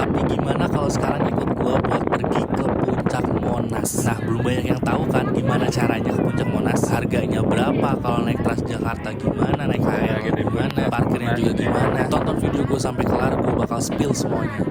Tapi gimana kalau sekarang ikut gua buat pergi ke puncak Monas? Nah, belum banyak yang tahu kan gimana caranya ke puncak Monas. Harganya berapa kalau naik Transjakarta, gimana naik KRL gimana, parkirnya juga gimana. Tonton video gue sampai kelar, gue bakal spill semuanya.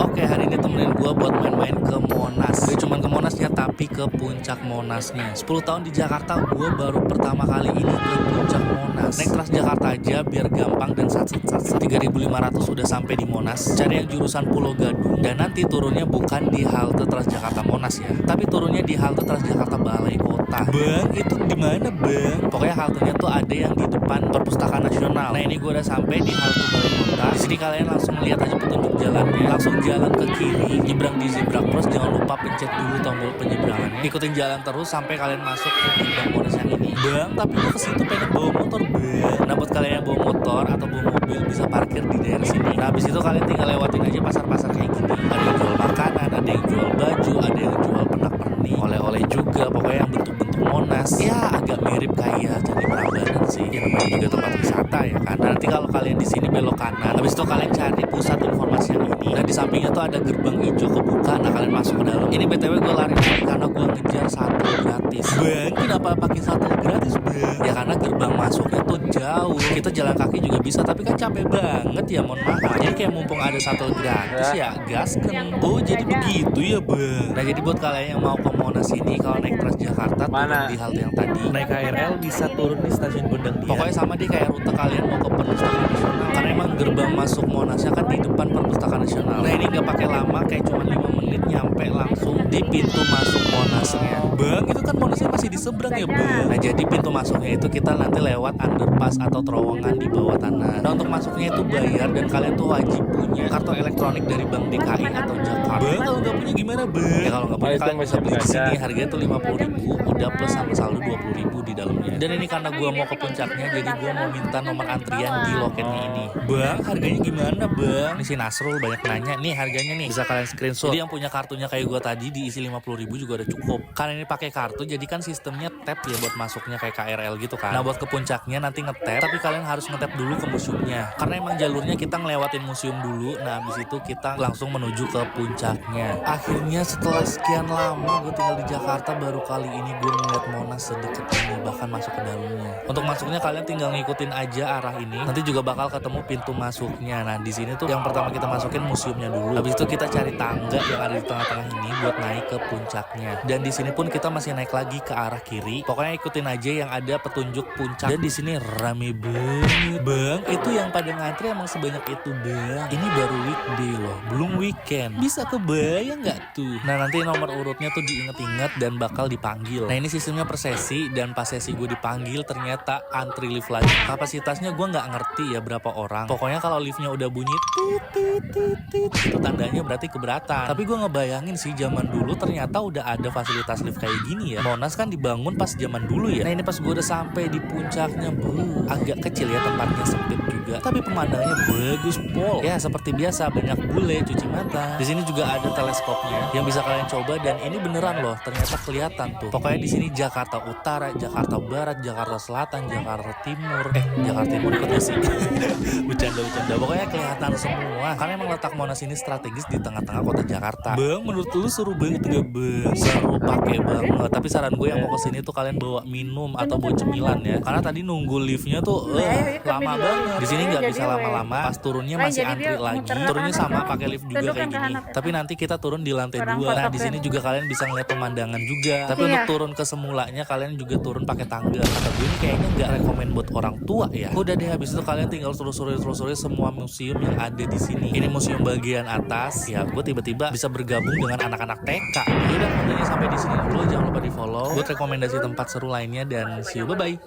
Oke, hari ini temenin gue buat main-main ke Monas. Gak cuma ke Monasnya, tapi ke puncak Monasnya. 10 tahun di Jakarta, gue baru pertama kali ini ke puncak Monas. Naik Transjakarta aja biar gampang dan sat-sat 3.500 udah sampai di Monas. Cari yang jurusan Pulau Gadung, dan nanti turunnya bukan di halte Transjakarta Monas ya, tapi turunnya di halte Transjakarta Balai Kota. Bang, itu di mana bang? Pokoknya haltenya tuh ada yang di depan Perpustakaan Nasional. Nah, ini gue udah sampai di halte Balai Kota. Di sini kalian langsung lihat aja petunjuk jalannya. Langsung jalan ke kiri, nyebrang di zebra cross. Jangan lupa pencet dulu tombol penyeberangannya. Ikutin jalan terus sampai kalian masuk ke gerbang Monas yang ini. Bang, tapi gue kesitu pengen bawa motor bang. Nah, buat kalian yang bawa motor atau bawa mobil bisa parkir di daerah sini. Nah, habis itu kalian tinggal lewatin aja pasar-pasar kayak gini. Ada yang jual makanan, ada yang jual baju, ada yang jual pernak-pernik, oleh-oleh juga. Pokoknya yang bentuk-bentuk Monas. Ya, agak mirip kayak Candi Prambanan sih. Ya, namanya juga tempat wisata ya kan. Nah, nanti kalau kalian di sini belok kanan, habis itu kalian cari pusat informasi yang ini. Nah, di sampingnya tuh ada gerbang hijau kebuka. Nah, kalian masuk ke dalam. Ini BTW gue lari karena gue ngejar shuttle gratis. Bang, kenapa pakai shuttle gratis bang? Ya karena gerbang masuknya tuh jauh. Kita jalan kaki juga bisa, tapi kan capek banget ya, mohon maaf. Jadi kayak mumpung ada shuttle gratis ya gasken. Oh, jadi begitu ya bang. Nah, jadi buat kalian yang mau ke Monas ini, kalau naik Transjakarta turun di halte yang tadi. Naik KRL bisa turun di stasiun Gondang Dia. Pokoknya sama deh kayak rute kalian mau ke Perpustakaan Nasional. Karena emang gerbang masuk Monasnya kan di depan Perpustakaan Nasional. Nah, ini gak pakai lama, kayak cuma 5 menit nyampe langsung di pintu masuk Monasnya. Bang, itu kan Monasnya masih di seberang ya bang. Nah, jadi pintu masuknya itu kita nanti lewat underpass atau terowongan di bawah tanah. Nah, untuk masuknya itu bayar dan kalian tuh wajib punya kartu elektronik dari Bank DKI atau Jakarta. Bang, kalau nggak punya gimana bang? Ya kalau nggak punya kalian bisa beli di sini. Harganya tuh 50.000, udah plus sama saldo 20.000 di dalamnya. Dan ini karena gua mau ke puncaknya, jadi gua mau minta nomor antrian di loketnya ini. Bang, harganya gimana bang? Ini si Nasrul banyak nanya. Nih harganya nih, bisa kalian screenshot. Jadi yang punya kartunya kayak gua tadi diisi 50.000 juga udah cukup. Karena ini pakai kartu, jadi kan sistemnya tap ya buat masuknya kayak KRL gitu kan. Nah, buat ke puncaknya nanti ngetap, tapi kalian harus ngetap dulu ke museumnya. Karena emang jalurnya kita ngelewatin museum dulu. Nah, habis itu kita langsung menuju ke puncaknya. Akhirnya setelah sekian lama gue tinggal di Jakarta, baru kali ini gue ngeliat Monas sedekat ini, bahkan masuk ke dalamnya. Untuk masuknya kalian tinggal ngikutin aja arah ini. Nanti juga bakal ketemu pintu masuknya. Nah, di sini tuh yang pertama kita masukin museumnya dulu. Habis itu kita cari tangga yang ada di tengah-tengah ini buat naik ke puncaknya. Dan di sini pun kita masih naik lagi ke arah kiri. Pokoknya ikutin aja yang ada petunjuk puncak. Dan di sini rame banget. Bang, itu yang pada ngantri emang sebanyak itu bang. Ini baru weekday loh, belum weekend. Bisa kebayang nggak tuh? Nah, nanti nomor urutnya tuh diinget-inget dan bakal dipanggil. Nah, ini sistemnya per sesi, dan pas sesi gue dipanggil ternyata antri lift lagi. Kapasitasnya gue nggak ngerti ya berapa orang. Pokoknya kalau liftnya udah bunyi itu tandanya berarti keberatan. Tapi gue ngebayangin sih zaman dulu ternyata udah ada fasilitas lift kayak gini ya. Monas kan dibangun pas zaman dulu ya. Nah, ini pas gue udah sampai di puncaknya, agak kecil ya tempatnya, sempit juga. Tapi pemandangannya bagus pol. Ya seperti biasa banyak bule cuci mata. Di sini juga ada teleskopnya yang bisa kalian coba, dan ini beneran loh, ternyata kelihatan tuh. Pokoknya di sini Jakarta Utara, Jakarta Barat, Jakarta Selatan, Jakarta Timur. Jakarta Timur ikut gak sih? Bercanda. Pokoknya kelihatan semua. Karena emang letak Monas ini strategis di tengah-tengah kota Jakarta. Bang, menurut lu seru banget gak bang? Seru pakai banget. Tapi saran gue yang mau kesini tuh kalian bawa minum atau bawa cemilan ya. Karena tadi nunggu liftnya tuh lama banget. Di sini nggak bisa lama-lama. Pas turunnya masih antri lagi. Turunnya sama pakai lift juga kayak gini. Tapi nanti kita turun di lantai 2. Nah, di sini juga kalian bisa ngeliat pemandangan juga. Tapi untuk turun ke semulanya kalian juga turun pakai tangga. Kata gue ini kayaknya nggak rekomen buat orang tua ya. Udah deh, habis itu kalian tinggal telusuri semua museum yang ada di sini. Ini museum bagian atas. Ya, gue tiba-tiba bisa bergabung dengan anak-anak TK. Udah, kontennya sampai di sini dulu. Jangan lupa di follow buat rekomendasi tempat seru lainnya, dan see you, bye-bye.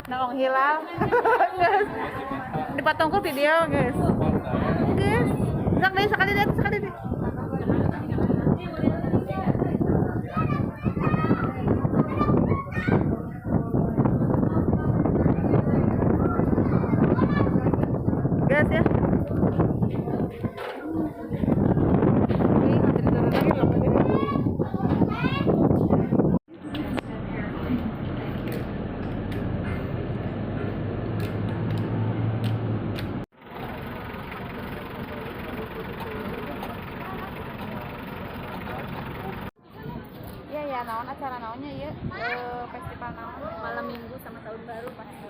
Nawang hilal. Guys. Dipotong ke video, guys. Guys. Sekali deh. Guys ya. aya naon acara naonnya ya festival naon malam minggu sama tahun baru pasti